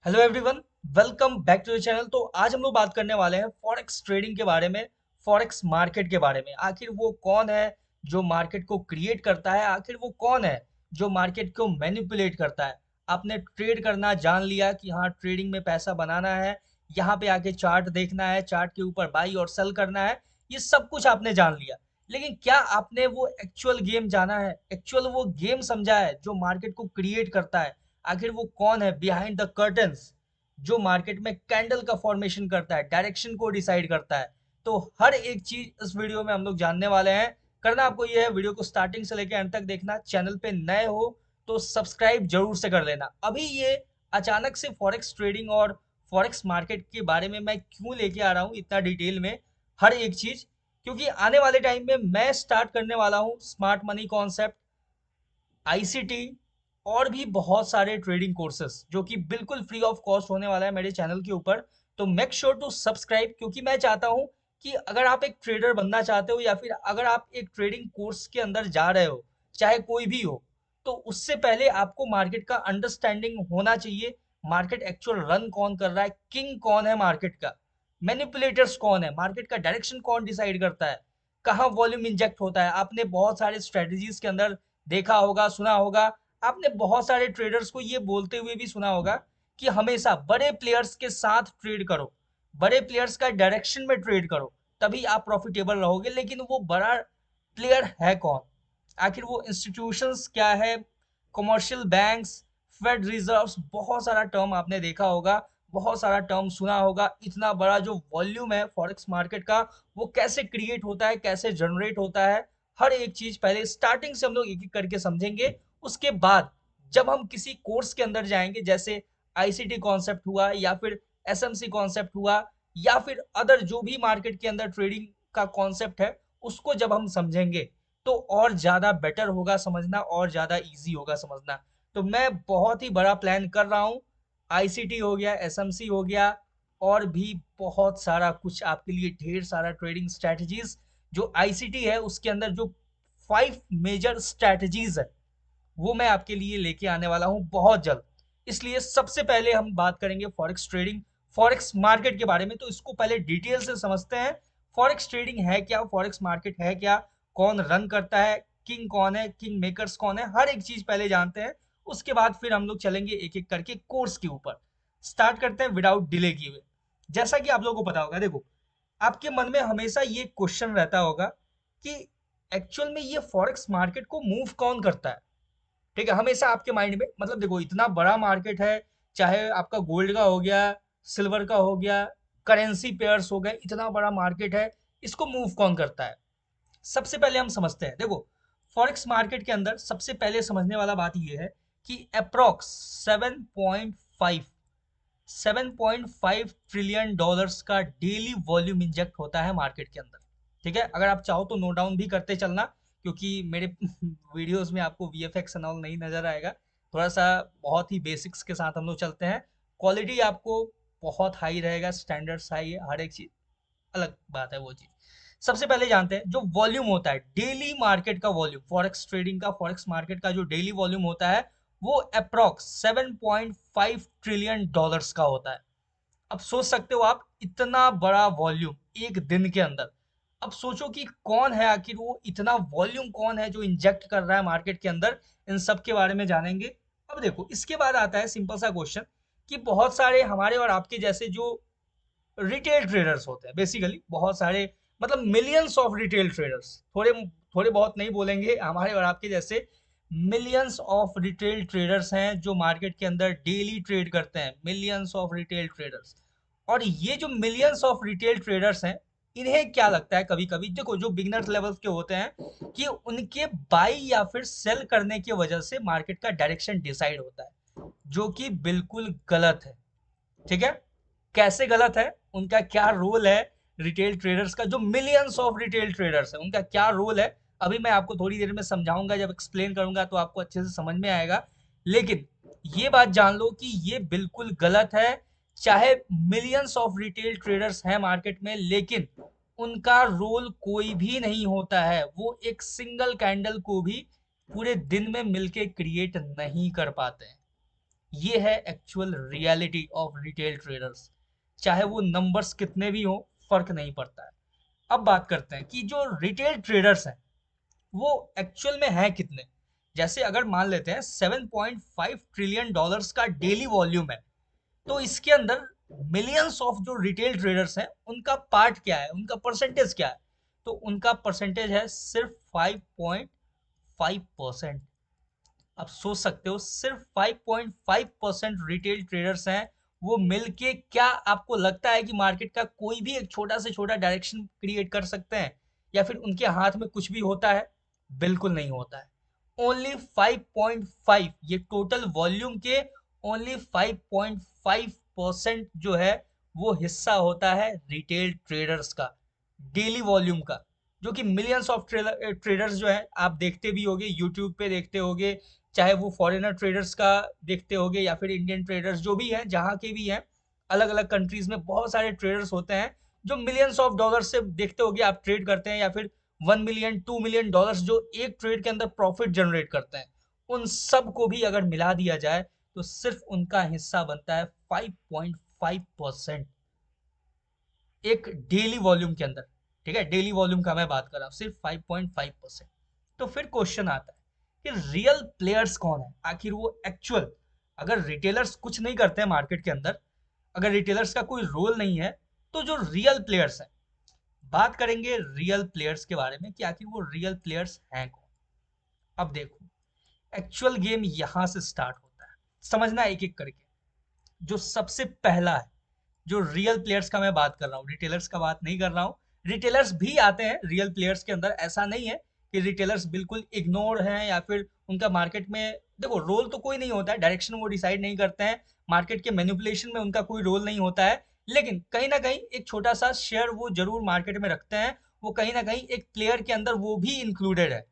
Hello everyone, welcome back to the channel. तो आज हम लोग बात करने वाले हैं फॉरेक्स ट्रेडिंग के बारे में, फॉरेक्स मार्केट के बारे में। आखिर वो कौन है जो मार्केट को क्रिएट करता है, आखिर वो कौन है जो मार्केट को मैनिपुलेट करता है। आपने ट्रेड करना जान लिया कि हाँ, ट्रेडिंग में पैसा बनाना है, यहाँ पे आके चार्ट देखना है, चार्ट के ऊपर बाई और सेल करना है, ये सब कुछ आपने जान लिया। लेकिन क्या आपने वो एक्चुअल गेम जाना है, एक्चुअल वो गेम समझा है जो मार्केट को क्रिएट करता है। आखिर वो कौन है बिहाइंड द कर्टन्स जो मार्केट में कैंडल का फॉर्मेशन करता है, डायरेक्शन को डिसाइड करता है। तो हर एक चीज इस वीडियो में हम लोग जानने वाले हैं। करना आपको ये है, वीडियो को स्टार्टिंग से लेकर एंड तक देखना। चैनल पे नए हो तो सब्सक्राइब जरूर से कर लेना। अभी ये अचानक से फॉरेक्स ट्रेडिंग और फॉरेक्स मार्केट के बारे में मैं क्यों लेके आ रहा हूँ इतना डिटेल में, हर एक चीज, क्योंकि आने वाले टाइम में मैं स्टार्ट करने वाला हूँ स्मार्ट मनी कॉन्सेप्ट, आईसीटी और भी बहुत सारे ट्रेडिंग कोर्सेस जो कि बिल्कुल फ्री ऑफ कॉस्ट होने वाला है मेरे चैनल के ऊपर। तो मेक श्योर टू सब्सक्राइब, क्योंकि मैं चाहता हूं कि अगर आप एक ट्रेडर बनना चाहते हो या फिर अगर आप एक ट्रेडिंग कोर्स के अंदर जा रहे हो, चाहे कोई भी हो, तो उससे पहले आपको मार्केट का अंडरस्टैंडिंग होना चाहिए। मार्केट एक्चुअल रन कौन कर रहा है, किंग कौन है मार्केट का, मैनिपुलेटर्स कौन है, मार्केट का डायरेक्शन कौन डिसाइड करता है, कहाँ वॉल्यूम इंजेक्ट होता है। आपने बहुत सारे स्ट्रेटजीज के अंदर देखा होगा, सुना होगा। आपने बहुत सारे ट्रेडर्स को ये बोलते हुए भी सुना होगा कि हमेशा बड़े प्लेयर्स के साथ ट्रेड करो, बड़े प्लेयर्स का डायरेक्शन में ट्रेड करो, तभी आप प्रॉफिटेबल रहोगे। लेकिन वो बड़ा प्लेयर है कौन, आखिर वो इंस्टीट्यूशंस क्या है, कमर्शियल बैंक्स, फेड रिजर्व्स, बहुत सारा टर्म आपने देखा होगा, बहुत सारा टर्म सुना होगा। इतना बड़ा जो वॉल्यूम है फॉरेक्स मार्केट का, वो कैसे क्रिएट होता है, कैसे जनरेट होता है, हर एक चीज पहले स्टार्टिंग से हम लोग एक एक करके समझेंगे। उसके बाद जब हम किसी कोर्स के अंदर जाएंगे, जैसे आईसीटी कॉन्सेप्ट हुआ या फिर एसएमसी कॉन्सेप्ट हुआ या फिर अदर जो भी मार्केट के अंदर ट्रेडिंग का कॉन्सेप्ट है, उसको जब हम समझेंगे तो और ज्यादा बेटर होगा समझना, और ज्यादा इजी होगा समझना। तो मैं बहुत ही बड़ा प्लान कर रहा हूँ। आईसीटी हो गया, एसएमसी हो गया, और भी बहुत सारा कुछ आपके लिए, ढेर सारा ट्रेडिंग स्ट्रेटजीज। जो आईसीटी है उसके अंदर जो 5 मेजर स्ट्रेटजीज है, वो मैं आपके लिए लेके आने वाला हूं बहुत जल्द। इसलिए सबसे पहले हम बात करेंगे फॉरेक्स ट्रेडिंग, फॉरेक्स मार्केट के बारे में। तो इसको पहले डिटेल से समझते हैं। फॉरेक्स ट्रेडिंग है क्या, फॉरेक्स मार्केट है क्या, कौन रन करता है, किंग कौन है, किंग मेकर्स कौन है, हर एक चीज पहले जानते हैं। उसके बाद फिर हम लोग चलेंगे एक एक करके कोर्स के ऊपर। स्टार्ट करते हैं विदाउट डिले किए हुए। जैसा कि आप लोगों को पता होगा, देखो, आपके मन में हमेशा ये क्वेश्चन रहता होगा कि एक्चुअल में ये फॉरेक्स मार्केट को मूव कौन करता है। ठीक है, हमेशा आपके माइंड में, मतलब देखो, इतना बड़ा मार्केट है, चाहे आपका गोल्ड का हो गया, सिल्वर का हो गया, करेंसी पेयर्स हो गए, इतना बड़ा मार्केट है, इसको मूव कौन करता है। सबसे पहले हम समझते हैं। देखो, फॉरेक्स मार्केट के अंदर सबसे पहले समझने वाला बात यह है कि अप्रोक्स 7.5 ट्रिलियन डॉलर्स का डेली वॉल्यूम इंजेक्ट होता है मार्केट के अंदर। ठीक है, अगर आप चाहो तो नोट डाउन भी करते चलना, क्योंकि मेरे वीडियोस में आपको वीएफएक्स एंड ऑल नहीं नजर आएगा। थोड़ा सा बहुत ही बेसिक्स के साथ हम लोग चलते हैं। क्वालिटी आपको बहुत हाई रहेगा, स्टैंडर्ड्स हाई है, हर एक चीज अलग बात है वो चीज। सबसे पहले जानते हैं जो वॉल्यूम होता है, डेली मार्केट का वॉल्यूम, फॉरेक्स ट्रेडिंग का, फॉरेक्स मार्केट का जो डेली वॉल्यूम होता है, वो अप्रोक्स 7.5 ट्रिलियन डॉलर्स का होता है। अब सोच सकते हो आप, इतना बड़ा वॉल्यूम एक दिन के अंदर। अब सोचो कि कौन है आखिर वो, इतना वॉल्यूम कौन है जो इंजेक्ट कर रहा है मार्केट के अंदर। इन सब के बारे में जानेंगे। अब देखो, इसके बाद आता है सिंपल सा क्वेश्चन कि बहुत सारे हमारे और आपके जैसे जो रिटेल ट्रेडर्स होते हैं, बेसिकली बहुत सारे, मतलब मिलियंस ऑफ रिटेल ट्रेडर्स, थोड़े थोड़े बहुत नहीं बोलेंगे, हमारे और आपके जैसे मिलियंस ऑफ रिटेल ट्रेडर्स हैं जो मार्केट के अंदर डेली ट्रेड करते हैं, मिलियंस ऑफ रिटेल ट्रेडर्स। और ये जो मिलियंस ऑफ रिटेल ट्रेडर्स हैं, इन्हें क्या लगता है, कभी कभी देखो, जो बिगनर्स लेवल के होते हैं, कि उनके बाई या फिर सेल करने की वजह से मार्केट का डायरेक्शन डिसाइड होता है, जो कि बिल्कुल गलत है। ठीक है, कैसे गलत है, उनका क्या रोल है, रिटेल ट्रेडर्स का, जो मिलियंस ऑफ रिटेल ट्रेडर्स है उनका क्या रोल है, अभी मैं आपको थोड़ी देर में समझाऊंगा। जब एक्सप्लेन करूंगा तो आपको अच्छे से समझ में आएगा। लेकिन ये बात जान लो कि ये बिल्कुल गलत है। चाहे मिलियंस ऑफ रिटेल ट्रेडर्स हैं मार्केट में, लेकिन उनका रोल कोई भी नहीं होता है। वो एक सिंगल कैंडल को भी पूरे दिन में मिलके क्रिएट नहीं कर पाते हैं। ये है actual reality of retail traders. चाहे वो नंबर्स कितने भी हो, फर्क नहीं पड़ता है। अब बात करते हैं कि जो रिटेल ट्रेडर्स हैं वो एक्चुअल में है कितने। जैसे अगर मान लेते हैं 7.5 ट्रिलियन डॉलर्स का डेली वॉल्यूम है, तो इसके अंदर मिलियंस ऑफ जो रिटेल ट्रेडर्स हैं उनका पार्ट क्या है, उनका परसेंटेज क्या है। तो उनका परसेंटेज है सिर्फ 5.5%। आप सोच सकते हो सिर्फ 5.5% रिटेल ट्रेडर्स हैं, वो मिलके क्या आपको लगता है कि मार्केट का कोई भी एक छोटा से छोटा डायरेक्शन क्रिएट कर सकते हैं, या फिर उनके हाथ में कुछ भी होता है? बिल्कुल नहीं होता है। ओनली 5.5, ये टोटल वॉल्यूम के ओनली 5.5% जो है वो हिस्सा होता है रिटेल ट्रेडर्स का, डेली वॉल्यूम का, जो कि मिलियंस ऑफ ट्रेडर्स जो है आप देखते भी होगे, यूट्यूब पे देखते होगे, चाहे वो फॉरेनर ट्रेडर्स का देखते होगे या फिर इंडियन ट्रेडर्स जो भी हैं, जहाँ के भी हैं, अलग अलग कंट्रीज में बहुत सारे ट्रेडर्स होते हैं जो मिलियंस ऑफ डॉलर से देखते होगे आप ट्रेड करते हैं, या फिर 1 मिलियन 2 मिलियन डॉलर्स जो एक ट्रेड के अंदर प्रॉफिट जनरेट करते हैं। उन सब को भी अगर मिला दिया जाए तो सिर्फ उनका हिस्सा बनता है 5.5% एक डेली वॉल्यूम के अंदर। ठीक है, डेली वॉल्यूम का मैं बात कर रहा हूँ, सिर्फ 5.5%। तो फिर क्वेश्चन आता है कि रियल प्लेयर्स कौन है आखिर, वो एक्चुअल। अगर रिटेलर्स कुछ नहीं करते हैं मार्केट के अंदर, अगर रिटेलर्स का कोई रोल नहीं है, तो जो रियल प्लेयर्स हैं, बात करेंगे रियल प्लेयर्स के बारे में कि आखिर वो रियल प्लेयर्स हैं कौन। अब देखो, एक्चुअल गेम यहां से स्टार्ट होता है, समझना एक एक करके। जो सबसे पहला है, जो रियल प्लेयर्स का मैं बात कर रहा हूँ, रिटेलर्स का बात नहीं कर रहा हूँ। रिटेलर्स भी आते हैं रियल प्लेयर्स के अंदर, ऐसा नहीं है कि रिटेलर्स बिल्कुल इग्नोर हैं या फिर उनका मार्केट में, देखो रोल तो कोई नहीं होता है, डायरेक्शन वो डिसाइड नहीं करते हैं, मार्केट के मैनिपुलेशन में उनका कोई रोल नहीं होता है, लेकिन कहीं ना कहीं एक छोटा सा शेयर वो जरूर मार्केट में रखते हैं, वो कहीं ना कहीं एक प्लेयर के अंदर वो भी इंक्लूडेड है।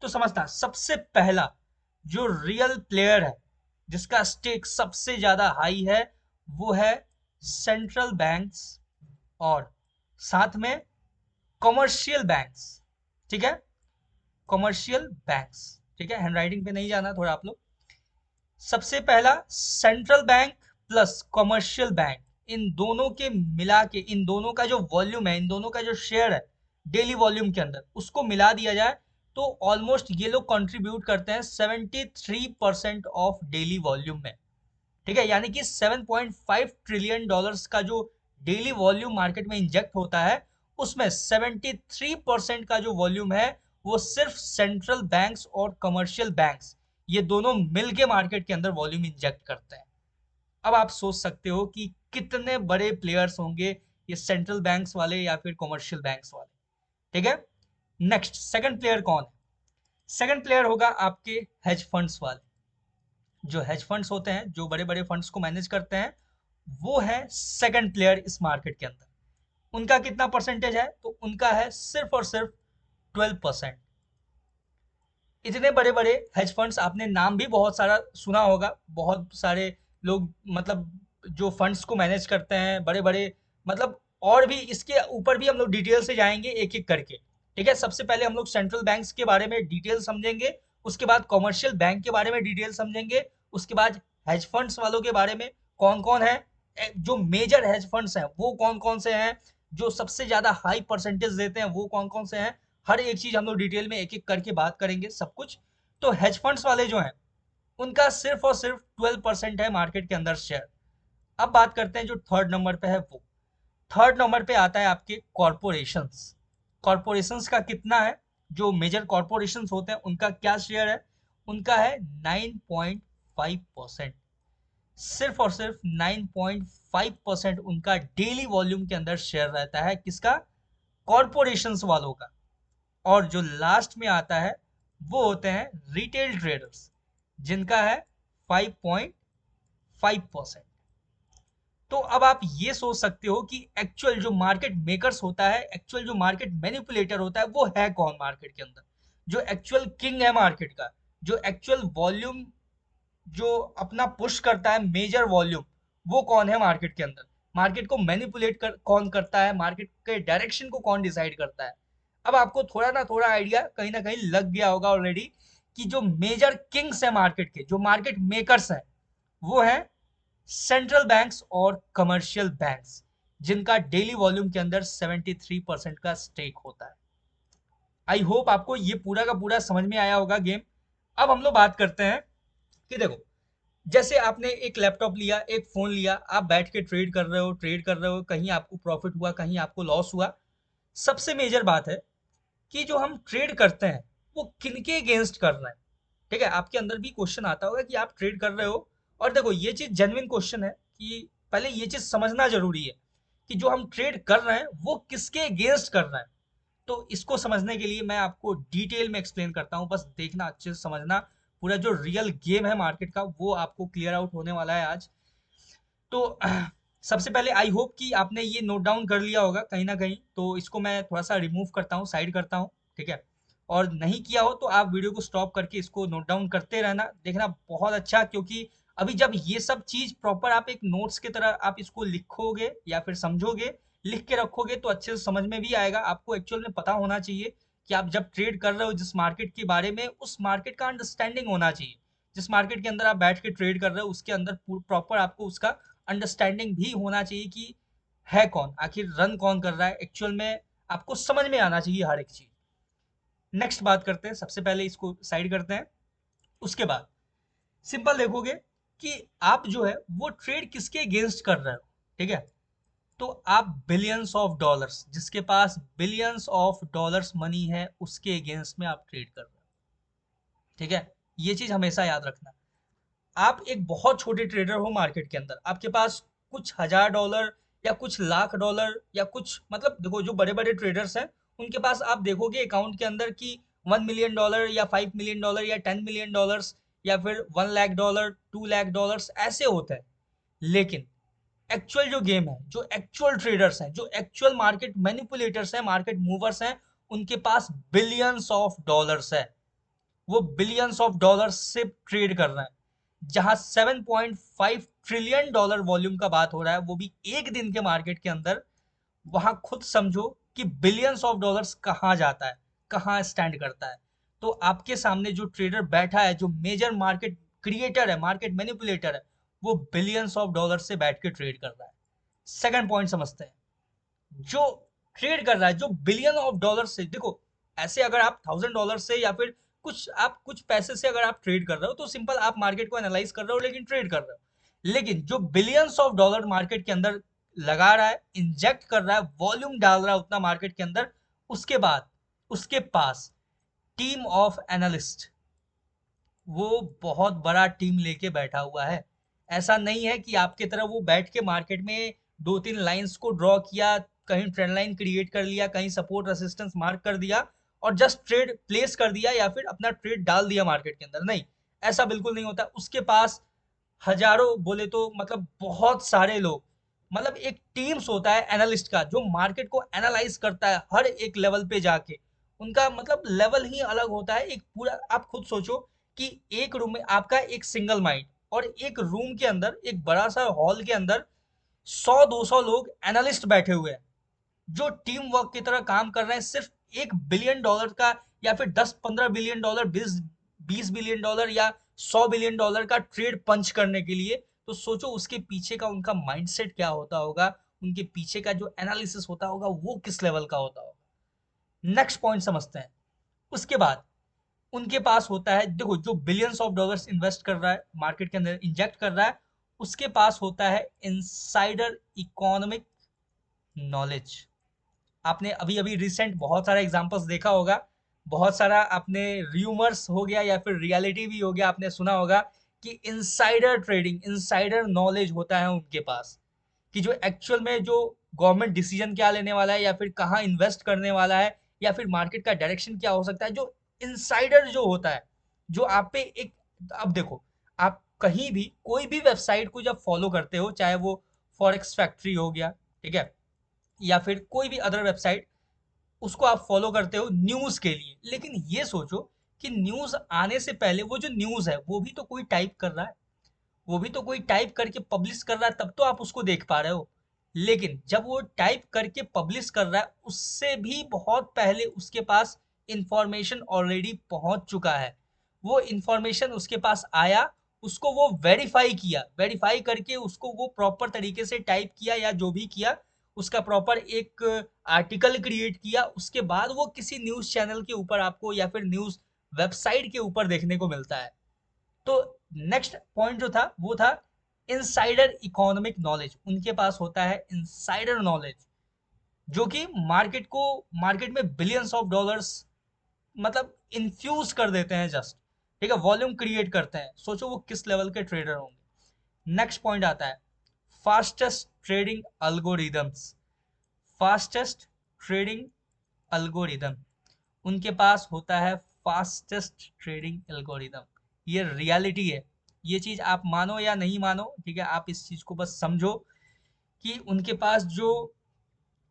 तो समझता, सबसे पहला जो रियल प्लेयर है जिसका स्टेक सबसे ज्यादा हाई है, वो है सेंट्रल बैंक्स और साथ में कमर्शियल बैंक्स। ठीक है, कमर्शियल बैंक्स। ठीक है, हैंडराइटिंग पे नहीं जाना थोड़ा आप लोग। सबसे पहला central bank plus commercial bank, इन दोनों के मिला के, इन दोनों का जो वॉल्यूम है, इन दोनों का जो शेयर है डेली वॉल्यूम के अंदर, उसको मिला दिया जाए तो ऑलमोस्ट ये लोग कंट्रीब्यूट करते हैं 73% ऑफ डेली वॉल्यूम में। ठीक है, यानी कि 7.5 ट्रिलियन डॉलर्स का जो डेली वॉल्यूम मार्केट में इंजेक्ट होता है, उसमें 73% का जो वॉल्यूम है वो सिर्फ सेंट्रल बैंक्स और कमर्शियल बैंक्स, ये दोनों मिलके मार्केट के अंदर वॉल्यूम इंजेक्ट करते हैं। अब आप सोच सकते हो कि कितने बड़े प्लेयर्स होंगे ये सेंट्रल बैंक्स वाले या फिर कमर्शियल बैंक्स वाले। ठीक है, नेक्स्ट सेकंड प्लेयर कौन है? सेकंड प्लेयर होगा आपके हेज फंड्स वाले। जो हेज फंड्स होते हैं, जो बड़े बड़े फंड्स को मैनेज करते हैं, वो है सेकंड प्लेयर इस मार्केट के अंदर। उनका कितना परसेंटेज है? तो उनका है सिर्फ और सिर्फ 12%। इतने बड़े बड़े हेज फंड्स, आपने नाम भी बहुत सारा सुना होगा, बहुत सारे लोग, मतलब जो फंड्स को मैनेज करते हैं बड़े बड़े, मतलब और भी इसके ऊपर भी हम लोग डिटेल से जाएंगे एक एक करके। ठीक है, सबसे पहले हम लोग सेंट्रल बैंक्स के बारे में डिटेल समझेंगे, उसके बाद कमर्शियल बैंक के बारे में डिटेल समझेंगे, उसके बाद हेज फंड्स वालों के बारे में कौन कौन है, जो मेजर हेज फंड्स हैं वो कौन कौन से हैं, जो सबसे ज्यादा हाई परसेंटेज देते हैं वो कौन कौन से हैं, हर एक चीज हम लोग डिटेल में एक एक करके बात करेंगे सब कुछ। तो हेज फंड्स वाले जो हैं उनका सिर्फ और सिर्फ 12% है मार्केट के अंदर शेयर। अब बात करते हैं जो थर्ड नंबर पे है, वो थर्ड नंबर पे आता है आपके कॉरपोरेशंस। कॉरपोरेशंस का कितना है? जो मेजर कॉरपोरेशंस होते हैं उनका क्या शेयर है? उनका है 9.5%। सिर्फ और सिर्फ 9.5% उनका डेली वॉल्यूम के अंदर शेयर रहता है, किसका? कॉरपोरेशंस वालों का। और जो लास्ट में आता है वो होते हैं रिटेल ट्रेडर्स, जिनका है 5.5%। तो अब आप ये सोच सकते हो कि एक्चुअल जो मार्केट मेकर्स होता है, एक्चुअल जो मार्केट मैनिपुलेटर होता है, वो है कौन मार्केट के अंदर? जो एक्चुअल किंग है मार्केट का, जो एक्चुअल वॉल्यूम जो अपना पुश करता है, मेजर वॉल्यूम, वो कौन है मार्केट के अंदर? मार्केट को मैनिपुलेट कौन करता है? मार्केट के डायरेक्शन को कौन डिसाइड करता है? अब आपको थोड़ा ना थोड़ा आइडिया कहीं ना कहीं लग गया होगा ऑलरेडी कि जो मेजर किंग्स है मार्केट के, जो मार्केट मेकर्स हैं, वो है सेंट्रल बैंक्स और कमर्शियल बैंक्स, जिनका डेली वॉल्यूम के अंदर 73% का स्टेक होता है। आई होप आपको ये पूरा का पूरा समझ में आया होगा गेम। अब हम लोग बात करते हैं कि देखो, जैसे आपने एक लैपटॉप लिया, एक फोन लिया, आप बैठ के ट्रेड कर रहे हो, कहीं आपको प्रॉफिट हुआ, कहीं आपको लॉस हुआ। सबसे मेजर बात है कि जो हम ट्रेड करते हैं वो किनके अगेंस्ट कर रहे हैं। ठीक है, आपके अंदर भी क्वेश्चन आता होगा कि आप ट्रेड कर रहे हो, और देखो ये चीज जेन्युइन क्वेश्चन है कि पहले ये चीज समझना जरूरी है कि जो हम ट्रेड कर रहे हैं वो किसके अगेंस्ट कर रहे हैं। तो इसको समझने के लिए मैं आपको डिटेल में एक्सप्लेन करता हूँ, बस देखना, अच्छे से समझना। पूरा जो रियल गेम है मार्केट का वो आपको क्लियर आउट होने वाला है आज। तो सबसे पहले आई होप कि आपने ये नोट डाउन कर लिया होगा कहीं ना कहीं, तो इसको मैं थोड़ा सा रिमूव करता हूँ, साइड करता हूँ। ठीक है, और नहीं किया हो तो आप वीडियो को स्टॉप करके इसको नोट डाउन करते रहना, देखना बहुत अच्छा। क्योंकि अभी जब ये सब चीज प्रॉपर आप एक नोट्स की तरह आप इसको लिखोगे या फिर समझोगे, लिख के रखोगे, तो अच्छे से समझ में भी आएगा। आपको एक्चुअल में पता होना चाहिए कि आप जब ट्रेड कर रहे हो जिस मार्केट के बारे में, उस मार्केट का अंडरस्टैंडिंग होना चाहिए। जिस मार्केट के अंदर आप बैठ के ट्रेड कर रहे हो उसके अंदर प्रॉपर आपको उसका अंडरस्टैंडिंग भी होना चाहिए कि है कौन, आखिर रन कौन कर रहा है एक्चुअल में, आपको समझ में आना चाहिए हर एक चीज। नेक्स्ट बात करते हैं, सबसे पहले इसको साइड करते हैं। उसके बाद सिंपल देखोगे कि आप जो है वो ट्रेड किसके अगेंस्ट कर रहे हो। ठीक है, तो आप बिलियंस ऑफ डॉलर्स, जिसके पास बिलियंस ऑफ डॉलर्स मनी है, उसके अगेंस्ट में आप ट्रेड कर रहे हो। ठीक है, ये चीज हमेशा याद रखना। आप एक बहुत छोटे ट्रेडर हो मार्केट के अंदर, आपके पास कुछ हजार डॉलर या कुछ लाख डॉलर या कुछ, मतलब देखो जो बड़े बड़े ट्रेडर्स हैं उनके पास आप देखोगे अकाउंट के अंदर कि $1 मिलियन या $5 मिलियन या $10 मिलियन या फिर $1 लाख, $2 लाख ऐसे होते हैं। लेकिन एक्चुअल जो गेम है, जो एक्चुअल ट्रेडर्स हैं, जो एक्चुअल मार्केट मैनिपुलेटर्स हैं, मार्केट मूवर्स हैं, उनके पास बिलियंस ऑफ डॉलर्स है। वो बिलियंस ऑफ डॉलर्स से ट्रेड कर रहे हैं। जहां 7.5 ट्रिलियन डॉलर वॉल्यूम का बात हो रहा है वो भी एक दिन के मार्केट के अंदर, वहां खुद समझो कि बिलियंस ऑफ डॉलर्स कहाँ जाता है, कहाँ स्टैंड करता है। तो आपके सामने जो ट्रेडर बैठा है, जो मेजर मार्केट क्रिएटर है, मार्केट मैनिपुलेटर है, वो बिलियंस ऑफ डॉलर से बैठ के ट्रेड कर रहा है। सेकंड पॉइंट समझते हैं, जो ट्रेड कर रहा है जो बिलियन ऑफ डॉलर से, देखो ऐसे अगर आप $1000 से या फिर कुछ आप कुछ पैसे से अगर आप ट्रेड कर रहे हो तो सिंपल आप मार्केट को एनालाइज कर रहे हो लेकिन ट्रेड कर रहे हो। लेकिन जो बिलियंस ऑफ डॉलर मार्केट के अंदर लगा रहा है, इंजेक्ट कर रहा है, वॉल्यूम डाल रहा है उतना मार्केट के अंदर, उसके बाद उसके पास टीम ऑफ एनालिस्ट, वो बहुत बड़ा टीम लेके बैठा हुआ है। ऐसा नहीं है कि आपके तरह वो बैठ के मार्केट में दो तीन लाइंस को ड्रॉ किया, कहीं ट्रेंड लाइन क्रिएट कर लिया, कहीं सपोर्ट रेसिस्टेंस मार्क कर दिया और जस्ट ट्रेड प्लेस कर दिया या फिर अपना ट्रेड डाल दिया मार्केट के अंदर। नहीं, ऐसा बिल्कुल नहीं होता। उसके पास हजारों बोले तो मतलब बहुत सारे लोग, मतलब एक टीम्स होता है एनालिस्ट का जो मार्केट को एनालाइज करता है हर एक लेवल पे जाके। उनका मतलब लेवल ही अलग होता है। एक पूरा आप खुद सोचो कि एक रूम में आपका एक सिंगल माइंड, और एक रूम के अंदर एक बड़ा सा हॉल के अंदर 100-200 लोग एनालिस्ट बैठे हुए हैं जो टीम वर्क की तरह काम कर रहे हैं, सिर्फ $1 बिलियन का या फिर 10-15 बिलियन डॉलर, 20-20 बिलियन डॉलर या $100 बिलियन का ट्रेड पंच करने के लिए। तो सोचो उसके पीछे का उनका माइंडसेट क्या होता होगा, उनके पीछे का जो एनालिसिस होता होगा वो किस लेवल का होता होगा। नेक्स्ट पॉइंट समझते हैं। उसके बाद उनके पास होता है, देखो जो बिलियंस ऑफ डॉलर्स इन्वेस्ट कर रहा है मार्केट के अंदर, इंजेक्ट कर रहा है, उसके पास होता है इनसाइडर इकोनॉमिक नॉलेज। आपने अभी अभी रिसेंट बहुत सारा एग्जांपल्स देखा होगा, बहुत सारा आपने रूमर्स हो गया या फिर रियलिटी भी हो गया, आपने सुना होगा कि इनसाइडर ट्रेडिंग, इनसाइडर नॉलेज होता है उनके पास, कि जो एक्चुअल में जो गवर्नमेंट डिसीजन क्या लेने वाला है या फिर कहाँ इन्वेस्ट करने वाला है या फिर मार्केट का डायरेक्शन क्या हो सकता है, जो इनसाइडर जो होता है, जो आप पे एक, अब देखो आप कहीं भी कोई भी वेबसाइट को जब फॉलो करते हो, चाहे वो फॉरेक्स फैक्ट्री हो गया, ठीक है, या फिर कोई भी अदर वेबसाइट, उसको आप फॉलो करते हो न्यूज के लिए। लेकिन ये सोचो कि न्यूज आने से पहले वो जो न्यूज है वो भी तो कोई टाइप कर रहा है, वो भी तो कोई टाइप करके पब्लिश कर रहा है, तब तो आप उसको देख पा रहे हो। लेकिन जब वो टाइप करके पब्लिश कर रहा है उससे भी बहुत पहले उसके पास इंफॉर्मेशन ऑलरेडी पहुंच चुका है। वो इंफॉर्मेशन उसके पास आया, उसको वो वेरीफाई किया, वेरीफाई करके उसको वो प्रॉपर तरीके से टाइप किया या जो भी किया, उसका प्रॉपर एक आर्टिकल क्रिएट किया, उसके बाद वो किसी न्यूज़ चैनल के ऊपर आपको या फिर न्यूज़ वेबसाइट के ऊपर देखने को मिलता है। तो नेक्स्ट पॉइंट जो था वो था इनसाइडर इकोनॉमिक नॉलेज। उनके पास होता है इनसाइडर नॉलेज, जो कि मार्केट में बिलियंस ऑफ डॉलर्स मतलब इन्फ्यूज कर देते हैं जस्ट, ठीक है, वॉल्यूम क्रिएट करते हैं। सोचो वो किस लेवल के ट्रेडर होंगे। नेक्स्ट पॉइंट आता है fastest trading algorithms. Fastest trading algorithm, उनके पास होता है फास्टेस्ट ट्रेडिंग एल्गोरिदम। ये रियलिटी है, ये चीज आप मानो या नहीं मानो, ठीक है, आप इस चीज को बस समझो कि उनके पास जो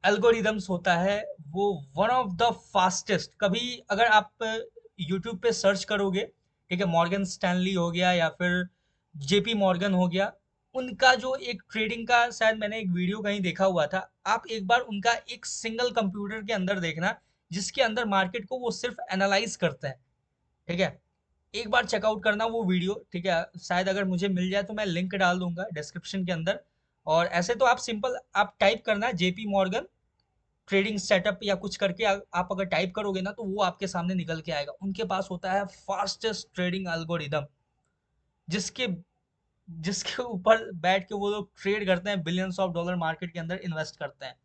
एल्गोरिदम्स होता है वो वन ऑफ द फास्टेस्ट। कभी अगर आप यूट्यूब पे सर्च करोगे, ठीक है, मॉर्गन स्टैनली हो गया या फिर जेपी मॉर्गन हो गया, उनका जो एक ट्रेडिंग का शायद मैंने एक वीडियो कहीं देखा हुआ था, आप एक बार उनका एक सिंगल कंप्यूटर के अंदर देखना, जिसके अंदर मार्केट को वो सिर्फ एनालाइज करते हैं, ठीक है, एक बार चेकआउट करना वो वीडियो, ठीक है, शायद अगर मुझे मिल जाए तो मैं लिंक डाल दूंगा डिस्क्रिप्शन के अंदर। और ऐसे तो आप सिंपल आप टाइप करना जेपी मॉर्गन ट्रेडिंग सेटअप या कुछ करके आप अगर टाइप करोगे ना तो वो आपके सामने निकल के आएगा। उनके पास होता है फास्टेस्ट ट्रेडिंग एल्गोरिदम, जिसके जिसके ऊपर बैठ के वो लोग ट्रेड करते हैं, बिलियंस ऑफ डॉलर मार्केट के अंदर इन्वेस्ट करते हैं।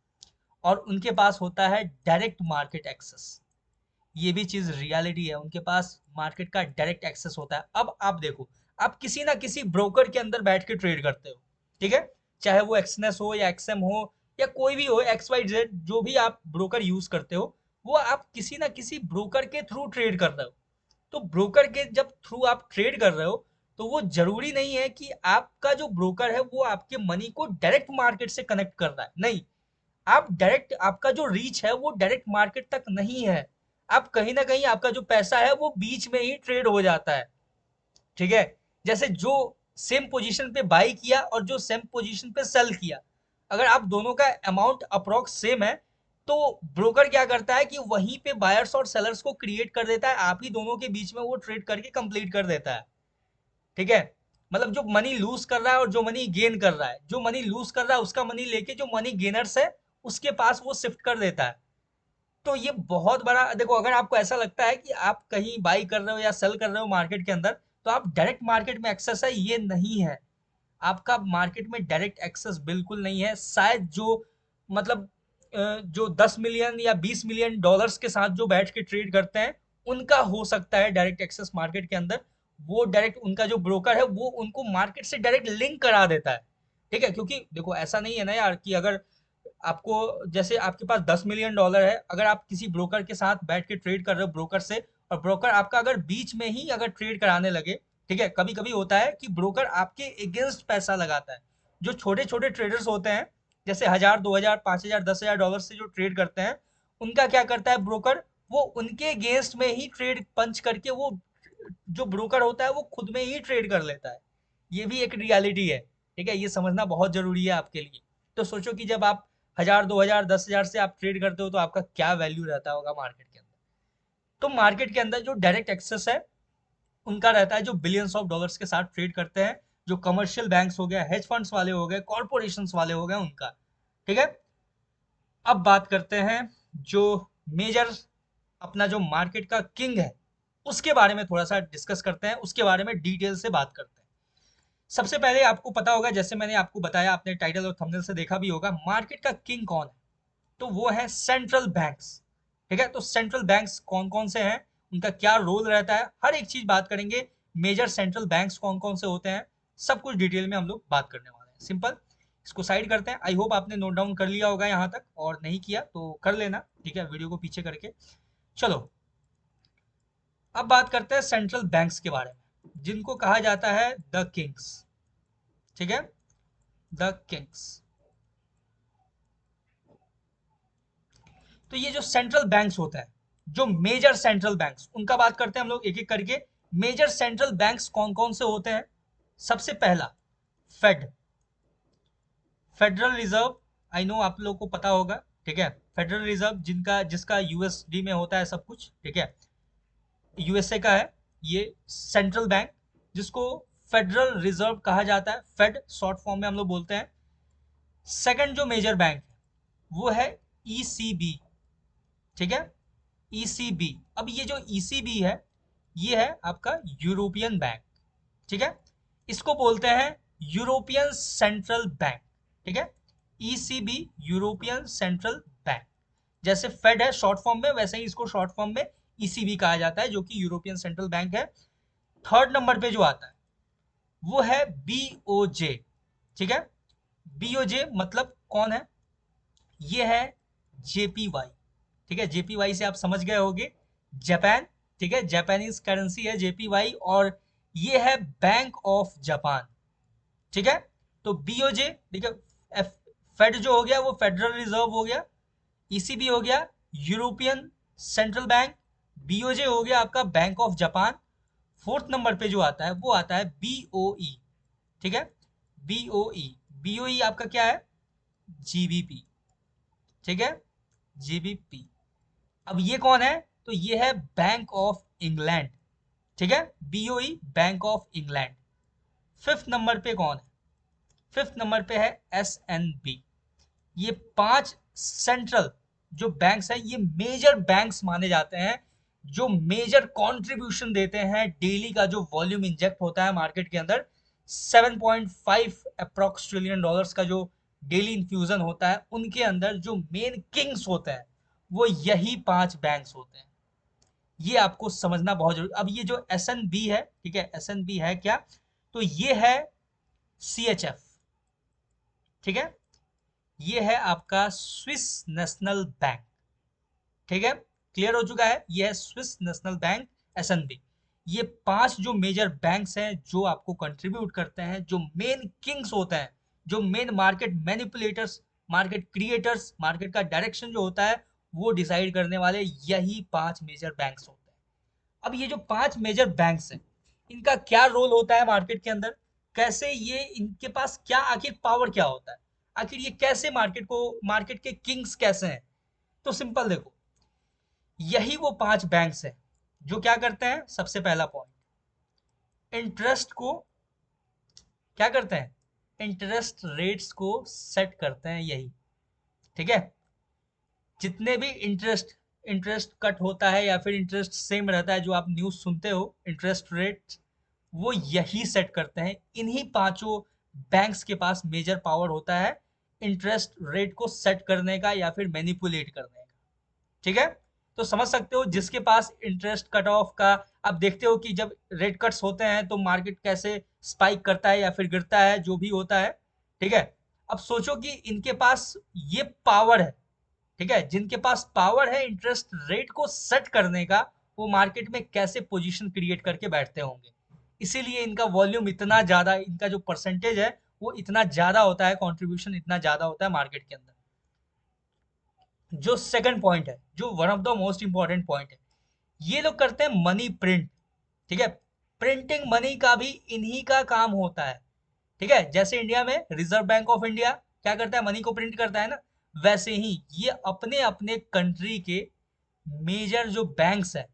और उनके पास होता है डायरेक्ट मार्केट एक्सेस। ये भी चीज रियलिटी है, उनके पास मार्केट का डायरेक्ट एक्सेस होता है। अब आप देखो, आप किसी ना किसी ब्रोकर के अंदर बैठ के ट्रेड करते हो, ठीक है, चाहे वो एक्सनेस हो या एक्सएम हो या कोई भी हो, एक्स वाई जेड, जो भी आप ब्रोकर यूज करते हो, वो आप किसी ना किसी ब्रोकर के थ्रू ट्रेड कर रहे हो। तो ब्रोकर के जब थ्रू आप ट्रेड कर रहे हो, तो वो जरूरी नहीं है कि आपका जो ब्रोकर है वो आपके मनी को डायरेक्ट मार्केट से कनेक्ट कर रहा है, नहीं। आप डायरेक्ट, आपका जो रीच है वो डायरेक्ट मार्केट तक नहीं है। आप कहीं ना कहीं आपका जो पैसा है वो बीच में ही ट्रेड हो जाता है, ठीक है। जैसे जो सेम पोजीशन पे बाई किया और जो सेम पोजीशन पे सेल किया, अगर आप दोनों का अमाउंट अप्रोक्स सेम है, तो ब्रोकर क्या करता है कि वहीं पे बायर्स और सेलर्स को क्रिएट कर देता है, आप ही दोनों के बीच में वो ट्रेड करके कंप्लीट कर देता है, ठीक है। मतलब जो मनी लूज कर रहा है और जो मनी गेन कर रहा है, जो मनी लूज कर रहा है उसका मनी लेके जो मनी गेनर्स है उसके पास वो शिफ्ट कर देता है। तो ये बहुत बड़ा, देखो अगर आपको ऐसा लगता है कि आप कहीं बाई कर रहे हो या सेल कर रहे हो मार्केट के अंदर, तो आप डायरेक्ट मार्केट में एक्सेस है, ये नहीं है। आपका मार्केट में डायरेक्ट एक्सेस बिल्कुल नहीं है। शायद जो मतलब जो 10 मिलियन या 20 मिलियन डॉलर्स के साथ जो बैठ के ट्रेड करते हैं, उनका हो सकता है डायरेक्ट एक्सेस मार्केट के अंदर। वो डायरेक्ट उनका जो ब्रोकर है वो उनको मार्केट से डायरेक्ट लिंक करा देता है, ठीक है। क्योंकि देखो ऐसा नहीं है ना यार कि अगर आपको, जैसे आपके पास 10 मिलियन डॉलर है, अगर आप किसी ब्रोकर के साथ बैठ के ट्रेड कर रहे हो ब्रोकर से, और ब्रोकर आपका अगर बीच में ही अगर ट्रेड कराने लगे, ठीक है, कभी कभी होता है कि ब्रोकर आपके अगेंस्ट पैसा लगाता है। जो छोटे छोटे ट्रेडर्स होते हैं, जैसे 1000 2000 5000 10,000 डॉलर से जो ट्रेड करते हैं, उनका क्या करता है ब्रोकर, वो उनके अगेंस्ट में ही ट्रेड पंच करके वो जो ब्रोकर होता है वो खुद में ही ट्रेड कर लेता है। ये भी एक रियलिटी है, ठीक है, ये समझना बहुत जरूरी है आपके लिए। तो सोचो कि जब आप 1000 2000 10,000 से आप ट्रेड करते हो तो आपका क्या वैल्यू रहता होगा मार्केट के अंदर। तो मार्केट के अंदर जो डायरेक्ट एक्सेस है उनका रहता है, जो बिलियंस ऑफ डॉलर्स के साथ ट्रेड करते हैं, जो कमर्शियल बैंक्स हो गए, हेज फंड्स वाले हो गए, कॉर्पोरेशंस वाले हो गए, उनका, ठीक है। अब बात करते हैं जो मेजर अपना जो मार्केट का किंग है, उसके बारे में थोड़ा सा डिस्कस करते हैं, उसके बारे में डिटेल से बात करते हैं। सबसे पहले आपको पता होगा, जैसे मैंने आपको बताया, आपने टाइटल और थंबनेल से देखा भी होगा, मार्केट का किंग कौन है। तो वो है सेंट्रल बैंक्स, ठीक है। तो सेंट्रल बैंक्स कौन कौन से हैं, उनका क्या रोल रहता है, हर एक चीज बात करेंगे। मेजर सेंट्रल बैंक्स कौन कौन से होते हैं, सब कुछ डिटेल में हम लोग बात करने वाले हैं। सिंपल, इसको साइड करते हैं। आई होप आपने नोट डाउन कर लिया होगा यहाँ तक, और नहीं किया तो कर लेना, ठीक है, वीडियो को पीछे करके। चलो, अब बात करते हैं सेंट्रल बैंक्स के बारे में, जिनको कहा जाता है द किंग्स, ठीक है, द किंग्स। तो ये जो सेंट्रल बैंक्स होता है, जो मेजर सेंट्रल बैंक्स, उनका बात करते हैं हम लोग एक एक करके। मेजर सेंट्रल बैंक्स कौन कौन से होते हैं। सबसे पहला Fed, federal reserve. I know आप लोग को पता होगा, ठीक है, फेडरल रिजर्व जिनका जिसका यूएसडी में होता है सब कुछ, ठीक है, यूएसए का है ये सेंट्रल बैंक, जिसको फेडरल रिजर्व कहा जाता है, फेड शॉर्ट फॉर्म में हम लोग बोलते हैं। सेकंड जो मेजर बैंक है वो है ईसीबी, ठीक है, ईसीबी। अब ये जो ईसीबी है ये है आपका यूरोपियन बैंक, ठीक है, इसको बोलते हैं यूरोपियन सेंट्रल बैंक, ठीक है, ईसीबी यूरोपियन सेंट्रल बैंक। जैसे फेड है शॉर्ट फॉर्म में, वैसे ही इसको शॉर्ट फॉर्म में ईसीबी कहा जाता है, जो कि यूरोपियन सेंट्रल बैंक है। थर्ड नंबर पे जो आता है वो है बीओजे, ठीक है, बीओजे मतलब कौन है, ये है जेपीवाई, ठीक है, जेपीवाई से आप समझ गए होंगे, जापान, ठीक है, जापानीज करेंसी है जेपीवाई, और ये है बैंक ऑफ जापान, ठीक है। तो बीओजे, ठीक है, फेड जो हो गया वो फेडरल रिजर्व हो गया, ईसीबी हो गया यूरोपियन सेंट्रल बैंक, बीओजे हो गया आपका bank of Japan. Fourth number पे जो आता है वो आता है बीओई, ठीक है, बीओई, बीओई आपका क्या है, जीबीपी, ठीक है, जीबीपी। अब ये कौन है, तो ये है बैंक ऑफ इंग्लैंड, ठीक है, BOE bank of England. Fifth number पे कौन है, फिफ्थ नंबर पे है एसएनबी। ये पांच सेंट्रल जो बैंक्स हैं ये मेजर बैंक्स माने जाते हैं, जो मेजर कंट्रीब्यूशन देते हैं, डेली का जो वॉल्यूम इंजेक्ट होता है मार्केट के अंदर 7.5 अप्रॉक्स ट्रिलियन डॉलर्स का जो डेली इन्फ्यूजन होता है, उनके अंदर जो मेन किंग्स होते हैं वो यही पांच बैंक्स होते हैं। ये आपको समझना बहुत जरूरी। अब ये जो एसएनबी है, ठीक है, एसएनबी है क्या, तो ये है सीएचएफ, ठीक है, ये है आपका स्विस नेशनल बैंक, ठीक है, क्लियर हो चुका है, ये है स्विस नेशनल बैंक, एसएनबी। ये पांच जो मेजर बैंक्स हैं जो आपको कंट्रीब्यूट करते हैं, जो मेन किंग्स होते हैं, जो main market manipulators, market creators, market का डायरेक्शन जो होता है वो डिसाइड करने वाले यही पांच मेजर बैंक्स होते हैं। अब ये जो पांच मेजर बैंक्स हैं इनका क्या रोल होता है मार्केट के अंदर, कैसे ये, इनके पास क्या आखिर पावर क्या होता है, आखिर ये कैसे मार्केट को, मार्केट के किंग्स कैसे हैं। तो सिंपल देखो, यही वो पांच बैंक्स हैं जो क्या करते हैं, सबसे पहला पॉइंट, इंटरेस्ट को क्या करते हैं, इंटरेस्ट रेट्स को सेट करते हैं यही, ठीक है, जितने भी इंटरेस्ट, इंटरेस्ट कट होता है या फिर इंटरेस्ट सेम रहता है, जो आप न्यूज़ सुनते हो इंटरेस्ट रेट, वो यही सेट करते हैं। इन्हीं पांचों बैंक्स के पास मेजर पावर होता है इंटरेस्ट रेट को सेट करने का या फिर मैनिपुलेट करने का, ठीक है। तो समझ सकते हो जिसके पास इंटरेस्ट कट ऑफ का, आप देखते हो कि जब रेट कट्स होते हैं तो मार्केट कैसे स्पाइक करता है या फिर गिरता है, जो भी होता है, ठीक है। अब सोचो कि इनके पास ये पावर है, ठीक है, जिनके पास पावर है इंटरेस्ट रेट को सेट करने का, वो मार्केट में कैसे पोजीशन क्रिएट करके बैठते होंगे। इसीलिए इनका वॉल्यूम इतना ज्यादा, इनका जो परसेंटेज है वो इतना ज्यादा होता है, कंट्रीब्यूशन इतना ज्यादा होता है मार्केट के अंदर। जो सेकंड पॉइंट है, जो one of the most important point है, ये लोग करते हैं मनी प्रिंट, ठीक है, प्रिंटिंग मनी का भी इन्हीं का काम होता है, ठीक है। जैसे इंडिया में रिजर्व बैंक ऑफ इंडिया क्या करता है, मनी को प्रिंट करता है ना, वैसे ही ये अपने अपने कंट्री के मेजर जो बैंक्स है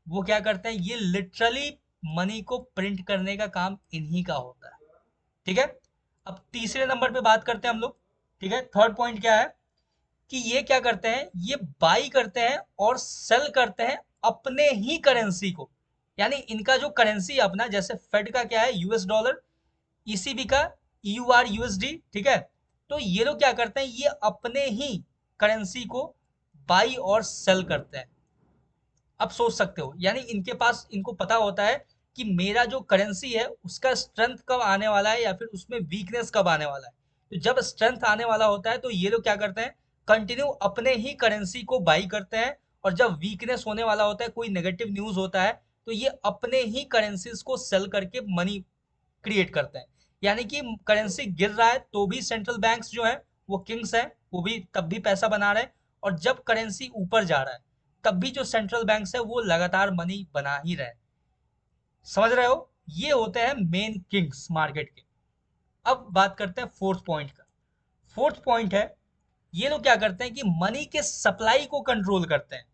वो क्या करते हैं, ये लिटरली मनी को प्रिंट करने का काम इन्हीं का होता है, ठीक है। अब तीसरे नंबर पे बात करते हैं हम लोग, ठीक है, थर्ड पॉइंट क्या है कि ये क्या करते हैं, ये बाई करते हैं और सेल करते हैं अपने ही करेंसी को, यानी इनका जो करेंसी है अपना, जैसे फेड का क्या है यूएस डॉलर, ईसीबी का ईयूआर यूएसडी, ठीक है। तो ये लोग क्या करते हैं, ये अपने ही करेंसी को बाई और सेल करते हैं। अब सोच सकते हो, यानी इनके पास, इनको पता होता है कि मेरा जो करेंसी है उसका स्ट्रेंथ कब आने वाला है या फिर उसमें वीकनेस कब आने वाला है। तो जब स्ट्रेंथ आने वाला होता है तो ये लोग क्या करते हैं, कंटिन्यू अपने ही करेंसी को बाई करते हैं, और जब वीकनेस होने वाला होता है, कोई नेगेटिव न्यूज होता है, तो ये अपने ही करेंसीज को सेल करके मनी क्रिएट करते हैं। यानी कि करेंसी गिर रहा है तो भी सेंट्रल बैंक्स जो है वो किंग्स हैं, वो भी तब भी पैसा बना रहे हैं, और जब करेंसी ऊपर जा रहा है तब भी जो सेंट्रल बैंक्स है वो लगातार मनी बना ही रहे। समझ रहे हो, ये होते हैं मेन किंग्स मार्केट के। अब बात करते हैं फोर्थ पॉइंट का। फोर्थ पॉइंट है, ये लोग क्या करते हैं कि मनी के सप्लाई को कंट्रोल करते हैं।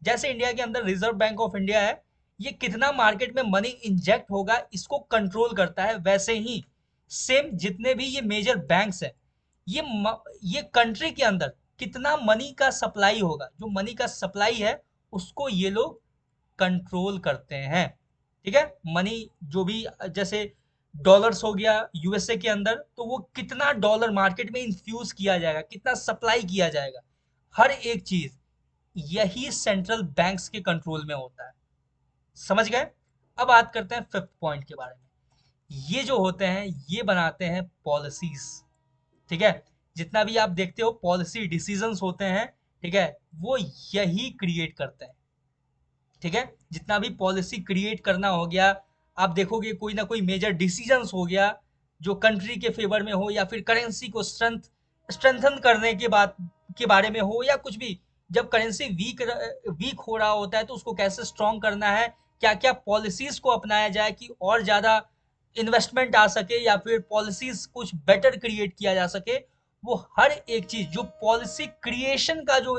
जैसे इंडिया के अंदर रिजर्व बैंक ऑफ इंडिया है, ये कितना मार्केट में मनी इंजेक्ट होगा इसको कंट्रोल करता है। वैसे ही सेम जितने भी ये मेजर बैंक्स हैं, ये कंट्री के अंदर कितना मनी का सप्लाई होगा, जो मनी का सप्लाई है उसको ये लोग कंट्रोल करते हैं। ठीक है, मनी जो भी जैसे डॉलर्स हो गया यूएसए के अंदर, तो वो कितना डॉलर मार्केट में इन्फ्यूज किया जाएगा, कितना सप्लाई किया जाएगा, हर एक चीज यही सेंट्रल बैंक्स के कंट्रोल में होता है। समझ गए? अब बात करते हैं फिफ्थ पॉइंट के बारे में। ये जो होते हैं ये बनाते हैं पॉलिसीज। ठीक है, जितना भी आप देखते हो पॉलिसी डिसीजंस होते हैं, ठीक है, वो यही क्रिएट करते हैं। ठीक है, जितना भी पॉलिसी क्रिएट करना हो गया, आप देखोगे कोई ना कोई मेजर डिसीजंस हो गया जो कंट्री के फेवर में हो, या फिर करेंसी को स्ट्रेंथन करने के बात के बारे में हो, या कुछ भी। जब करेंसी वीक हो रहा होता है तो उसको कैसे स्ट्रॉन्ग करना है, क्या क्या पॉलिसीज को अपनाया जाए कि और ज्यादा इन्वेस्टमेंट आ सके, या फिर पॉलिसीज कुछ बेटर क्रिएट किया जा सके, वो हर एक चीज जो पॉलिसी क्रिएशन का जो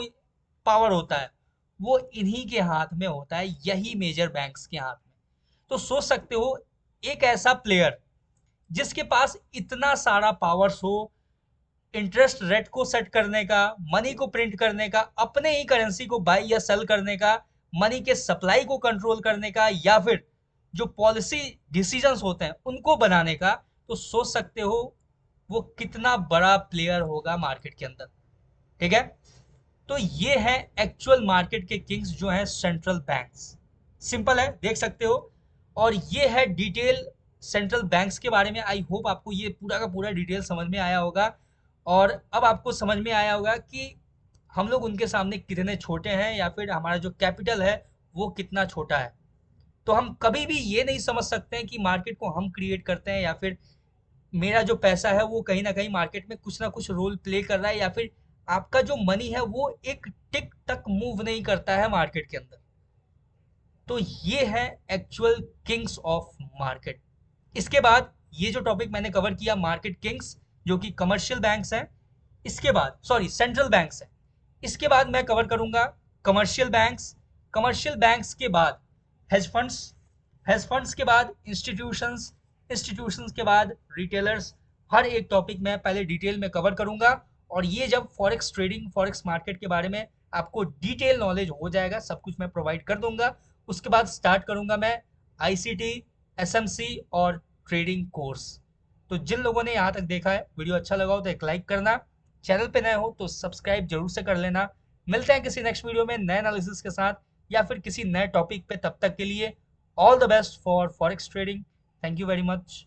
पावर होता है वो इन्हीं के हाथ में होता है, यही मेजर बैंक्स के हाथ में। तो सोच सकते हो एक ऐसा प्लेयर जिसके पास इतना सारा पावर्स हो, इंटरेस्ट रेट को सेट करने का, मनी को प्रिंट करने का, अपने ही करेंसी को बाई या सेल करने का, मनी के सप्लाई को कंट्रोल करने का, या फिर जो पॉलिसी डिसीजंस होते हैं उनको बनाने का, तो सोच सकते हो वो कितना बड़ा प्लेयर होगा मार्केट के अंदर। ठीक है, तो ये है एक्चुअल मार्केट के किंग्स जो हैं सेंट्रल बैंक्स। सिंपल है, देख सकते हो। और ये है डिटेल सेंट्रल बैंक्स के बारे में। आई होप आपको ये पूरा का पूरा डिटेल समझ में आया होगा, और अब आपको समझ में आया होगा कि हम लोग उनके सामने कितने छोटे हैं, या फिर हमारा जो कैपिटल है वो कितना छोटा है। तो हम कभी भी ये नहीं समझ सकते हैं कि मार्केट को हम क्रिएट करते हैं, या फिर मेरा जो पैसा है वो कहीं ना कहीं मार्केट में कुछ ना कुछ रोल प्ले कर रहा है, या फिर आपका जो मनी है वो एक टिक तक मूव नहीं करता है मार्केट के अंदर। तो ये है एक्चुअल किंग्स ऑफ मार्केट। इसके बाद ये जो टॉपिक मैंने कवर किया मार्केट किंग्स, जो कि कमर्शियल बैंक्स हैं, इसके बाद सॉरी सेंट्रल बैंक्स हैं, इसके बाद मैं कवर करूंगा कमर्शियल बैंक्स। कमर्शियल बैंक्स के बाद हेज फंड्स, हेज फंड्स के बाद इंस्टीट्यूशंस, इंस्टीट्यूशंस के बाद रिटेलर्स। हर एक टॉपिक मैं पहले डिटेल में कवर करूंगा, और ये जब फॉरेक्स ट्रेडिंग, फॉरेक्स मार्केट के बारे में आपको डिटेल नॉलेज हो जाएगा, सब कुछ मैं प्रोवाइड कर दूंगा, उसके बाद स्टार्ट करूंगा मैं आईसीटी, एसएमसी और ट्रेडिंग कोर्स। तो जिन लोगों ने यहाँ तक देखा है, वीडियो अच्छा लगा हो तो एक लाइक करना, चैनल पे नए हो तो सब्सक्राइब जरूर से कर लेना। मिलते हैं किसी नेक्स्ट वीडियो में नए एनालिसिस के साथ, या फिर किसी नए टॉपिक पे। तब तक के लिए all the best for forex trading. Thank you very much.